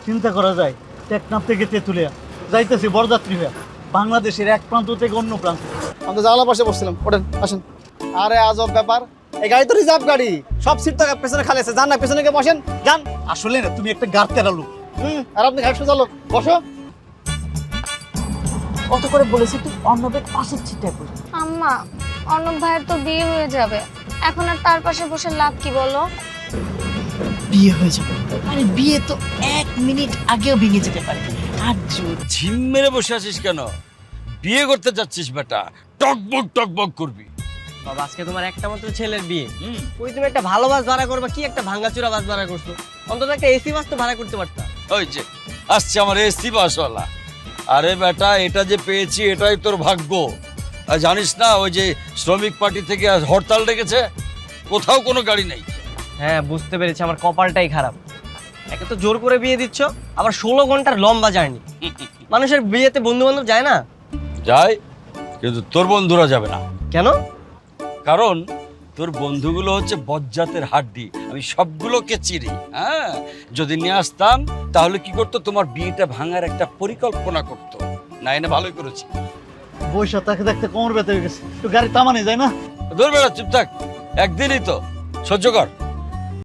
চিন্তা করা যায় টেকনাফ থেকে তেঁতুলিয়া যাইতেছি বরযাত্রী হয়ে বাংলাদেশের এক প্রান্ত থেকে অন্য প্রান্ত। আমরা জানালা পাশে বসছিলাম, ওঠেন আসেন। আরে আজব ব্যাপার, এই গাড়ি তো রিজার্ভ গাড়ি, সব সিট তো পেছনে খালি আছে। যান না পেছনে গিয়ে বসেন, যান। আসলে না তুমি একটা গার্তেরা লোক। আর আপনি ঘাট সোজা লোক, বসো। কত করে বলেছি তুই অর্ণবের পাশের ছিটটা বস। আম্মা, অর্ণব ভাইয়ের তো বিয়ে হয়ে যাবে, এখন আর তার পাশে বসে লাভ কি বলো? বিয়ে হয়ে যাবে, আরে বিয়ে তো 1 মিনিট আগেও ভেঙে যেতে পারে। আর যদি ঝিম মেরে বসে আছিস কেন? বিয়ে করতে যাচ্ছিস বেটা, টকবক করবি। বাবা আজকে তোমার একটা মাত্র ছেলের বিয়ে, ওই তুমি একটা ভালো বাস ভাড়া করবা, কি একটা ভাঙাচোরা বাস ভাড়া করছো? অন্তত একটা এসি বাস তো ভাড়া করতে পারতা। ওই যে আসছে আমার এসি বাসওয়ালা। আরে বেটা, এটা যে পেয়েছি এটাই তোর ভাগ্য। আর জানিস না ওই যে শ্রমিক পার্টি থেকে আজ হরতাল ডেকেছে, কোথাও কোনো গাড়ি নেই। হ্যাঁ বুঝতে পেরেছি, আমার কপালটাই খারাপ। একে তো জোর করে বিয়ে দিচ্ছ, আবার 16 ঘন্টার লম্বা জার্নি। মানুষের বিয়েতে বন্ধু বান্ধব যায় না? যায়, কিন্তু তোর বন্ধুরা যাবে না। কেন? কারণ তোর বন্ধুগুলো হচ্ছে বজ্জাতের হাড্ডি, আমি সবগুলোকে চিনি। হ্যাঁ, যদি নিয়ে আসতাম তাহলে কি করতো, তোমার বিয়েটা ভাঙার একটা পরিকল্পনা করতো। না এনে ভালোই করেছি। বৈশা তাকে দেখতে কোমর ব্যথা হয়ে গেছে, একটু গাড়ি থামানো যায় না? ধর বেড়া, চুপ থাক, একদিনই তো, সহ্য কর।